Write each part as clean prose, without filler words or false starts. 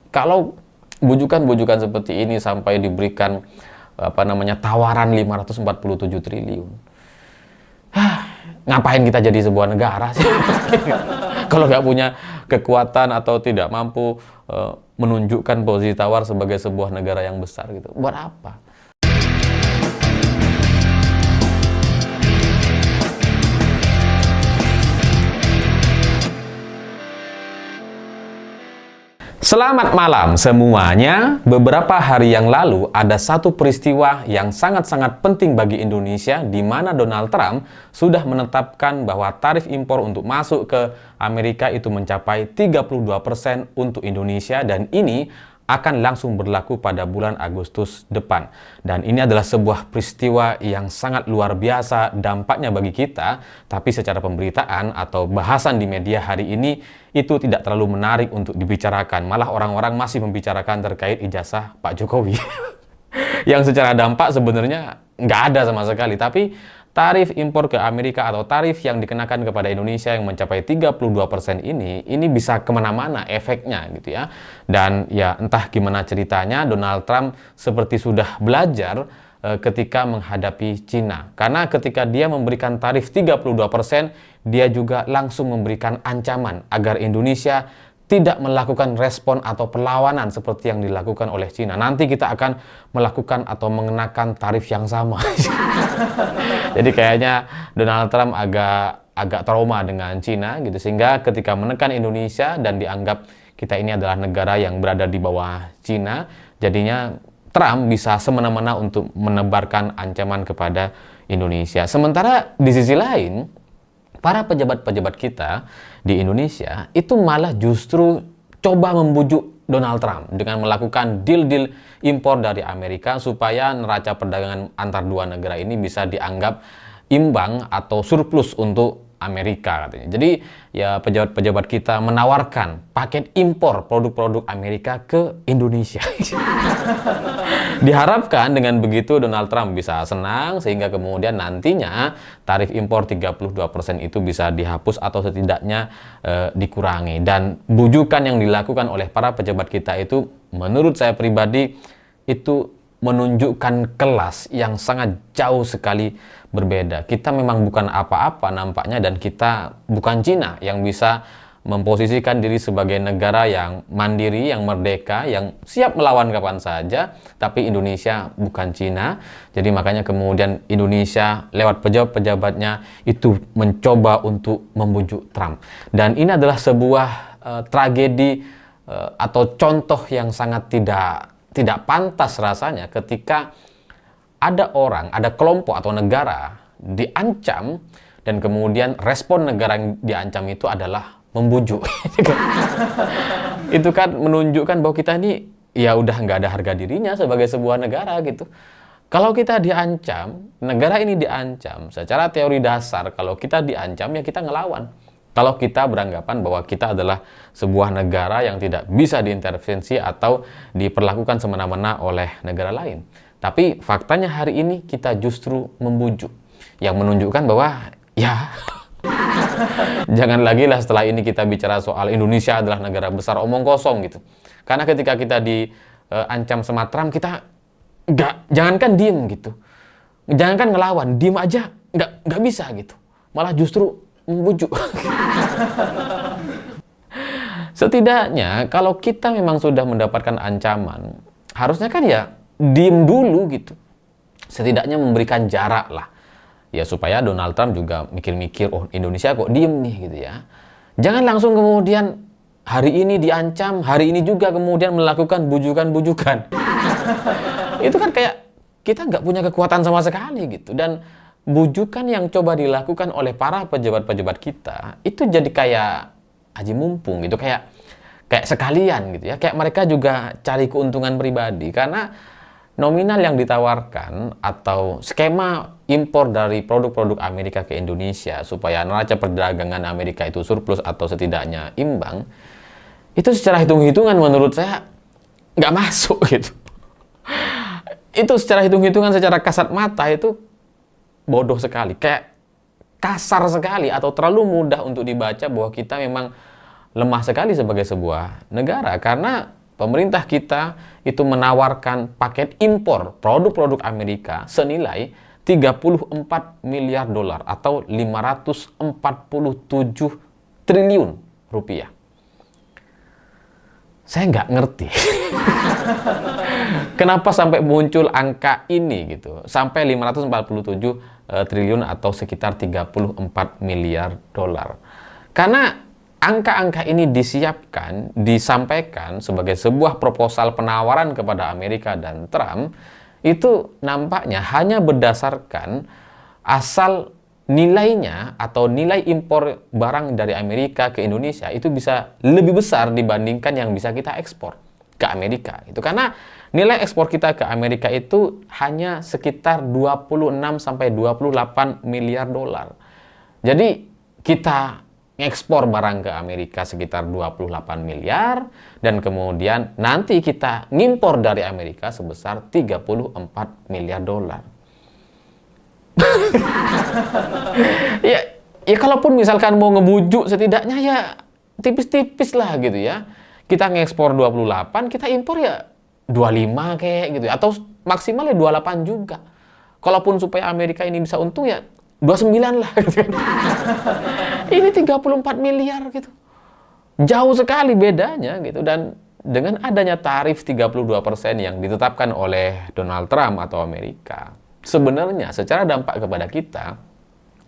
Kalau bujukan-bujukan seperti ini sampai diberikan tawaran 547 triliun. Ngapain kita jadi sebuah negara sih? Kalau nggak punya kekuatan atau tidak mampu menunjukkan posisi tawar sebagai sebuah negara yang besar gitu. Buat apa? Selamat malam semuanya. Beberapa hari yang lalu ada satu peristiwa yang sangat-sangat penting bagi Indonesia, di mana Donald Trump sudah menetapkan bahwa tarif impor untuk masuk ke Amerika itu mencapai 32% untuk Indonesia, dan ini akan langsung berlaku pada bulan Agustus depan. Dan ini adalah sebuah peristiwa yang sangat luar biasa dampaknya bagi kita, tapi secara pemberitaan atau bahasan di media hari ini itu tidak terlalu menarik untuk dibicarakan. Malah orang-orang masih membicarakan terkait ijazah Pak Jokowi. Yang secara dampak sebenarnya nggak ada sama sekali, tapi tarif impor ke Amerika atau tarif yang dikenakan kepada Indonesia yang mencapai 32% ini bisa kemana-mana efeknya gitu ya. Dan ya entah gimana ceritanya, Donald Trump seperti sudah belajar ketika menghadapi Cina. Karena ketika dia memberikan tarif 32%, dia juga langsung memberikan ancaman agar Indonesia tidak melakukan respon atau perlawanan seperti yang dilakukan oleh Cina. Nanti kita akan melakukan atau mengenakan tarif yang sama. Jadi kayaknya Donald Trump agak trauma dengan Cina gitu, sehingga ketika menekan Indonesia dan dianggap kita ini adalah negara yang berada di bawah Cina, jadinya Trump bisa semena-mena untuk menebarkan ancaman kepada Indonesia. Sementara di sisi lain, para pejabat-pejabat kita di Indonesia itu malah justru coba membujuk Donald Trump dengan melakukan deal-deal impor dari Amerika supaya neraca perdagangan antar dua negara ini bisa dianggap imbang atau surplus untuk Amerika katanya. Jadi ya pejabat-pejabat kita menawarkan paket impor produk-produk Amerika ke Indonesia. Diharapkan dengan begitu Donald Trump bisa senang, sehingga kemudian nantinya tarif impor 32% itu bisa dihapus atau setidaknya dikurangi. Dan bujukan yang dilakukan oleh para pejabat kita itu menurut saya pribadi itu menunjukkan kelas yang sangat jauh sekali berbeda. Kita memang bukan apa-apa nampaknya, dan kita bukan Cina yang bisa memposisikan diri sebagai negara yang mandiri, yang merdeka, yang siap melawan kapan saja. Tapi Indonesia bukan Cina. Jadi makanya kemudian Indonesia lewat pejabat-pejabatnya itu mencoba untuk membujuk Trump. Dan ini adalah sebuah tragedi atau contoh yang sangat tidak pantas rasanya ketika ada orang, ada kelompok atau negara diancam, dan kemudian respon negara yang diancam itu adalah membujuk. Itu kan menunjukkan bahwa kita ini ya udah nggak ada harga dirinya sebagai sebuah negara gitu. Kalau kita diancam, negara ini diancam, secara teori dasar kalau kita diancam ya kita ngelawan. Kalau kita beranggapan bahwa kita adalah sebuah negara yang tidak bisa diintervensi atau diperlakukan semena-mena oleh negara lain. Tapi faktanya hari ini kita justru membujuk, yang menunjukkan bahwa ya jangan lagi lah setelah ini kita bicara soal Indonesia adalah negara besar omong kosong gitu. Karena ketika kita diancam sama Trump, kita jangankan diem gitu, jangankan ngelawan, diem aja nggak bisa gitu, malah justru membujuk. Setidaknya kalau kita memang sudah mendapatkan ancaman, harusnya kan ya diem dulu gitu, setidaknya memberikan jarak lah ya, supaya Donald Trump juga mikir-mikir, oh Indonesia kok diem nih gitu ya. Jangan langsung kemudian hari ini diancam, hari ini juga kemudian melakukan bujukan-bujukan. Itu kan kayak kita nggak punya kekuatan sama sekali gitu. Dan bujukan yang coba dilakukan oleh para pejabat-pejabat kita itu jadi kayak aji mumpung gitu, kayak sekalian gitu ya, kayak mereka juga cari keuntungan pribadi. Karena nominal yang ditawarkan atau skema impor dari produk-produk Amerika ke Indonesia supaya neraca perdagangan Amerika itu surplus atau setidaknya imbang, itu secara hitung-hitungan menurut saya nggak masuk gitu. Itu secara hitung-hitungan, secara kasat mata itu bodoh sekali, kayak kasar sekali atau terlalu mudah untuk dibaca bahwa kita memang lemah sekali sebagai sebuah negara. Karena pemerintah kita itu menawarkan paket impor produk-produk Amerika senilai 34 miliar dolar atau 547 triliun rupiah. Saya nggak ngerti kenapa sampai muncul angka ini gitu, sampai 547 triliun atau sekitar 34 miliar dolar. Karena angka-angka ini disampaikan sebagai sebuah proposal penawaran kepada Amerika dan Trump, itu nampaknya hanya berdasarkan asal nilainya atau nilai impor barang dari Amerika ke Indonesia itu bisa lebih besar dibandingkan yang bisa kita ekspor ke Amerika. Itu karena nilai ekspor kita ke Amerika itu hanya sekitar 26 sampai 28 miliar dolar. Jadi kita ngekspor barang ke Amerika sekitar 28 miliar dan kemudian nanti kita ngimpor dari Amerika sebesar 34 miliar dolar. ya kalaupun misalkan mau ngebujuk setidaknya ya tipis-tipis lah gitu ya. Kita ngekspor 28, kita impor ya 25 kayak gitu ya. Atau maksimal ya 28 juga. Kalaupun supaya Amerika ini bisa untung ya 29 lah gitu kan. Ini 34 miliar gitu. Jauh sekali bedanya gitu. Dan dengan adanya tarif 32% yang ditetapkan oleh Donald Trump atau Amerika, sebenarnya secara dampak kepada kita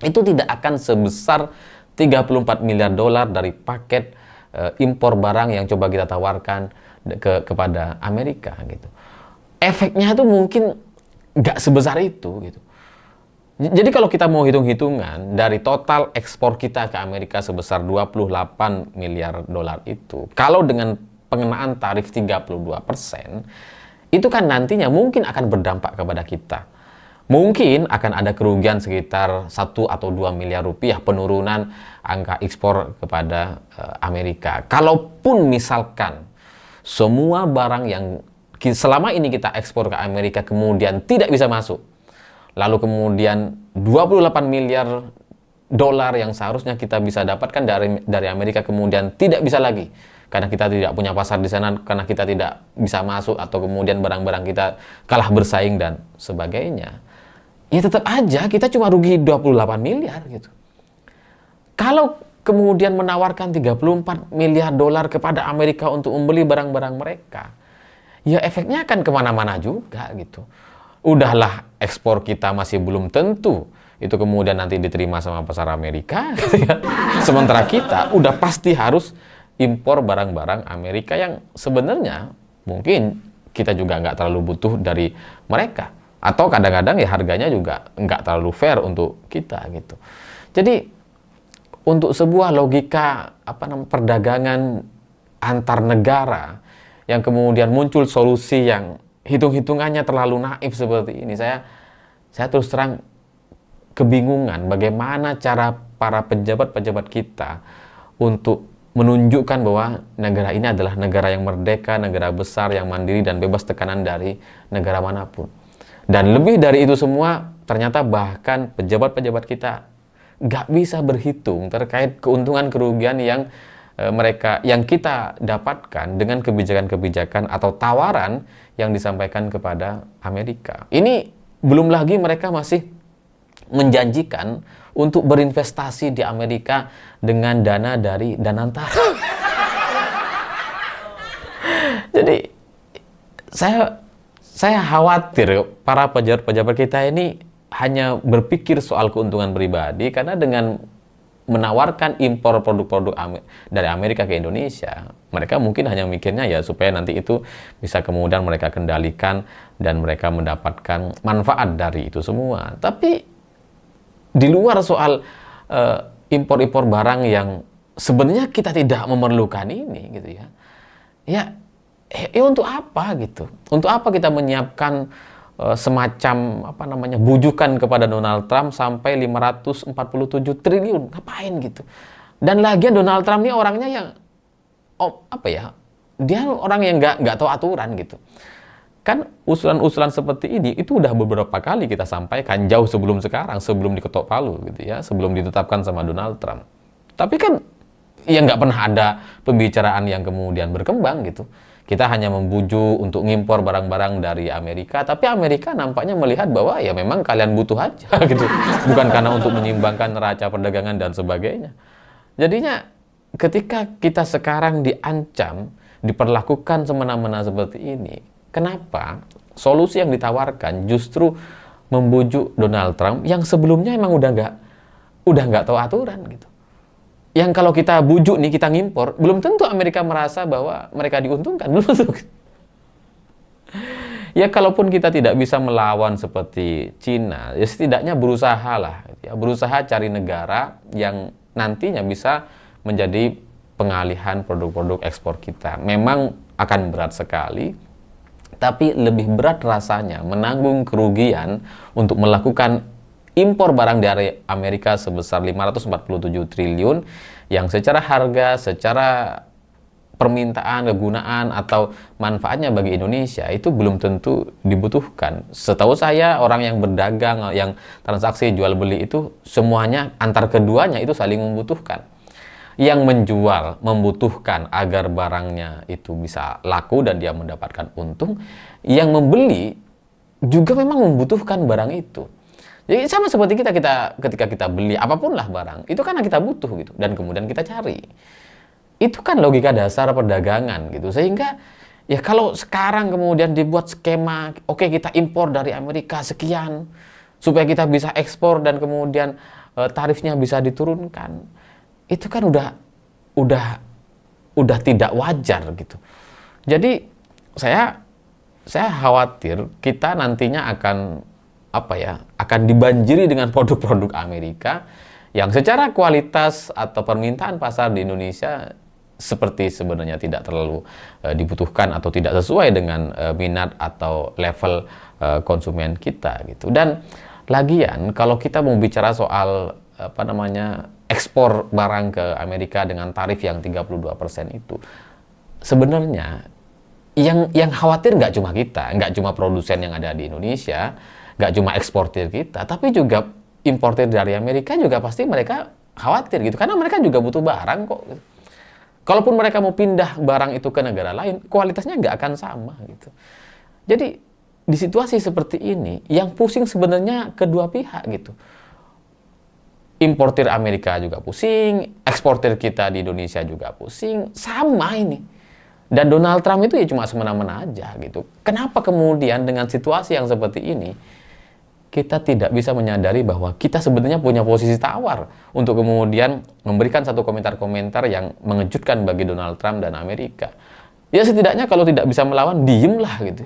itu tidak akan sebesar 34 miliar dolar dari paket impor barang yang coba kita tawarkan kepada Amerika gitu. Efeknya itu mungkin nggak sebesar itu gitu. Jadi kalau kita mau hitung-hitungan dari total ekspor kita ke Amerika sebesar 28 miliar dolar itu, kalau dengan pengenaan tarif 32%, itu kan nantinya mungkin akan berdampak kepada kita. Mungkin akan ada kerugian sekitar 1 atau 2 miliar rupiah penurunan angka ekspor kepada Amerika. Kalaupun misalkan semua barang yang selama ini kita ekspor ke Amerika kemudian tidak bisa masuk, lalu kemudian 28 miliar dolar yang seharusnya kita bisa dapatkan dari Amerika kemudian tidak bisa lagi karena kita tidak punya pasar di sana, karena kita tidak bisa masuk, atau kemudian barang-barang kita kalah bersaing dan sebagainya. Ya tetap aja kita cuma rugi 28 miliar gitu. Kalau kemudian menawarkan 34 miliar dolar kepada Amerika untuk membeli barang-barang mereka, ya efeknya akan kemana-mana juga gitu. Udahlah ekspor kita masih belum tentu itu kemudian nanti diterima sama pasar Amerika gitu ya. Sementara kita udah pasti harus impor barang-barang Amerika yang sebenarnya mungkin kita juga nggak terlalu butuh dari mereka. Atau kadang-kadang ya harganya juga nggak terlalu fair untuk kita gitu. Jadi untuk sebuah logika perdagangan antar negara yang kemudian muncul solusi yang hitung-hitungannya terlalu naif seperti ini, saya terus terang kebingungan bagaimana cara para pejabat-pejabat kita untuk menunjukkan bahwa negara ini adalah negara yang merdeka, negara besar yang mandiri dan bebas tekanan dari negara manapun. Dan lebih dari itu semua, ternyata bahkan pejabat-pejabat kita nggak bisa berhitung terkait keuntungan-kerugian yang kita dapatkan dengan kebijakan-kebijakan atau tawaran yang disampaikan kepada Amerika. Ini belum lagi mereka masih menjanjikan untuk berinvestasi di Amerika dengan dana dari Danantara. Jadi saya khawatir para pejabat-pejabat kita ini hanya berpikir soal keuntungan pribadi, karena dengan menawarkan impor produk-produk dari Amerika ke Indonesia, mereka mungkin hanya mikirnya ya supaya nanti itu bisa kemudian mereka kendalikan dan mereka mendapatkan manfaat dari itu semua. Tapi di luar soal impor-impor barang yang sebenarnya kita tidak memerlukan ini gitu ya. Ya untuk apa gitu? Untuk apa kita menyiapkan semacam bujukan kepada Donald Trump sampai 547 triliun? Ngapain gitu? Dan lagian Donald Trump ini orangnya yang dia orang yang nggak tahu aturan gitu. Kan usulan-usulan seperti ini itu udah beberapa kali kita sampaikan jauh sebelum sekarang, sebelum diketok palu gitu ya, sebelum ditetapkan sama Donald Trump. Tapi kan ya nggak pernah ada pembicaraan yang kemudian berkembang gitu. kita hanya membujuk untuk ngimpor barang-barang dari Amerika, tapi Amerika nampaknya melihat bahwa ya memang kalian butuh aja gitu. Bukan karena untuk menyimbangkan neraca perdagangan dan sebagainya. Jadinya ketika kita sekarang diancam, diperlakukan semena-mena seperti ini, kenapa solusi yang ditawarkan justru membujuk Donald Trump yang sebelumnya emang udah nggak tahu aturan gitu. Yang kalau kita bujuk nih, kita ngimpor, belum tentu Amerika merasa bahwa mereka diuntungkan, belum tentu. Ya kalaupun kita tidak bisa melawan seperti Cina, ya setidaknya berusaha lah, ya, berusaha cari negara yang nantinya bisa menjadi pengalihan produk-produk ekspor kita. Memang akan berat sekali, tapi lebih berat rasanya menanggung kerugian untuk melakukan impor barang dari Amerika sebesar 547 triliun yang secara harga, secara permintaan, kegunaan, atau manfaatnya bagi Indonesia itu belum tentu dibutuhkan. Setahu saya orang yang berdagang, yang transaksi jual beli itu semuanya antar keduanya itu saling membutuhkan. Yang menjual membutuhkan agar barangnya itu bisa laku dan dia mendapatkan untung. Yang membeli juga memang membutuhkan barang itu. Jadi sama seperti kita ketika kita beli apapun lah barang, itu karena kita butuh gitu dan kemudian kita cari. Itu kan logika dasar perdagangan gitu. Sehingga ya kalau sekarang kemudian dibuat skema, oke, kita impor dari Amerika sekian supaya kita bisa ekspor dan kemudian tarifnya bisa diturunkan. Itu kan udah tidak wajar gitu. Jadi saya khawatir kita nantinya akan dibanjiri dengan produk-produk Amerika yang secara kualitas atau permintaan pasar di Indonesia seperti sebenarnya tidak terlalu dibutuhkan atau tidak sesuai dengan minat atau level konsumen kita gitu. Dan lagian kalau kita mau bicara soal ekspor barang ke Amerika dengan tarif yang 32% itu, sebenarnya yang khawatir nggak cuma kita, nggak cuma produsen yang ada di Indonesia, nggak cuma eksportir kita, tapi juga importir dari Amerika juga pasti mereka khawatir gitu, karena mereka juga butuh barang kok. Gitu. Kalaupun mereka mau pindah barang itu ke negara lain, kualitasnya nggak akan sama gitu. Jadi di situasi seperti ini, yang pusing sebenarnya kedua pihak gitu. Importir Amerika juga pusing, eksportir kita di Indonesia juga pusing, sama ini. Dan Donald Trump itu ya cuma semena-mena aja gitu. Kenapa kemudian dengan situasi yang seperti ini, kita tidak bisa menyadari bahwa kita sebenarnya punya posisi tawar untuk kemudian memberikan satu komentar-komentar yang mengejutkan bagi Donald Trump dan Amerika. Ya setidaknya kalau tidak bisa melawan, diemlah gitu.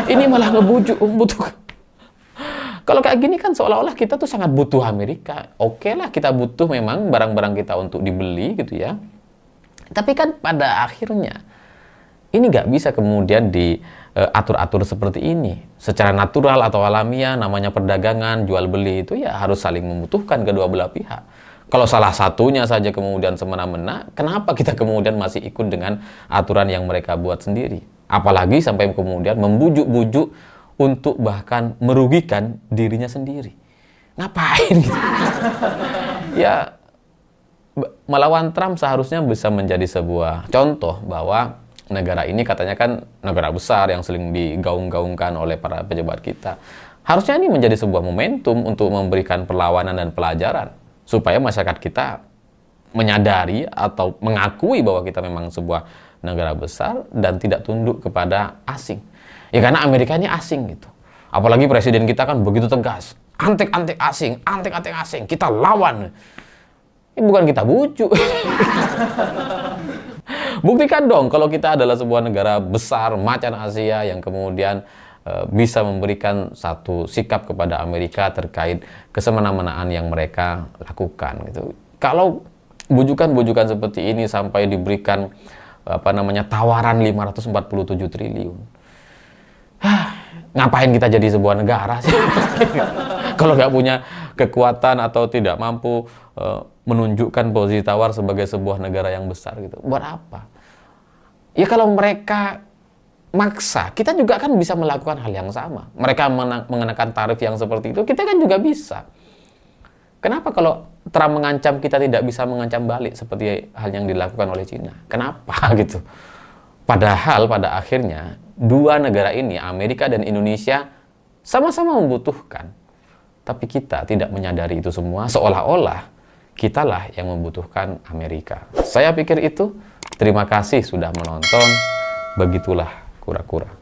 Ini malah ngebujuk, butuh. Kalau kayak gini kan seolah-olah kita tuh sangat butuh Amerika. Oke lah, kita butuh memang barang-barang kita untuk dibeli gitu ya. Tapi kan pada akhirnya ini nggak bisa kemudian diatur-atur seperti ini. Secara natural atau alamiah, namanya perdagangan, jual beli itu ya harus saling membutuhkan kedua belah pihak. Kalau salah satunya saja kemudian semena-mena, kenapa kita kemudian masih ikut dengan aturan yang mereka buat sendiri? Apalagi sampai kemudian membujuk-bujuk untuk bahkan merugikan dirinya sendiri. Ngapain gitu? Ya, melawan Trump seharusnya bisa menjadi sebuah contoh bahwa negara ini katanya kan negara besar yang sering digaung-gaungkan oleh para pejabat kita. Harusnya ini menjadi sebuah momentum untuk memberikan perlawanan dan pelajaran supaya masyarakat kita menyadari atau mengakui bahwa kita memang sebuah negara besar dan tidak tunduk kepada asing. Ya karena Amerika ini asing gitu. Apalagi presiden kita kan begitu tegas. Antek-antek asing, kita lawan. Ini bukan kita bujuk. Buktikan dong kalau kita adalah sebuah negara besar macan Asia yang kemudian bisa memberikan satu sikap kepada Amerika terkait kesemena-menaan yang mereka lakukan gitu. Kalau bujukan-bujukan seperti ini sampai diberikan tawaran 547 triliun. Ngapain kita jadi sebuah negara sih? Kalau nggak punya kekuatan atau tidak mampu menunjukkan posisi tawar sebagai sebuah negara yang besar gitu. Buat apa? Ya kalau mereka maksa, kita juga kan bisa melakukan hal yang sama. Mereka mengenakan tarif yang seperti itu, kita kan juga bisa. Kenapa kalau Trump mengancam, kita tidak bisa mengancam balik seperti hal yang dilakukan oleh Cina? Kenapa gitu? Padahal pada akhirnya dua negara ini, Amerika dan Indonesia, sama-sama membutuhkan. Tapi kita tidak menyadari itu semua, seolah-olah kitalah yang membutuhkan Amerika. Saya pikir itu. Terima kasih sudah menonton. Begitulah kura-kura.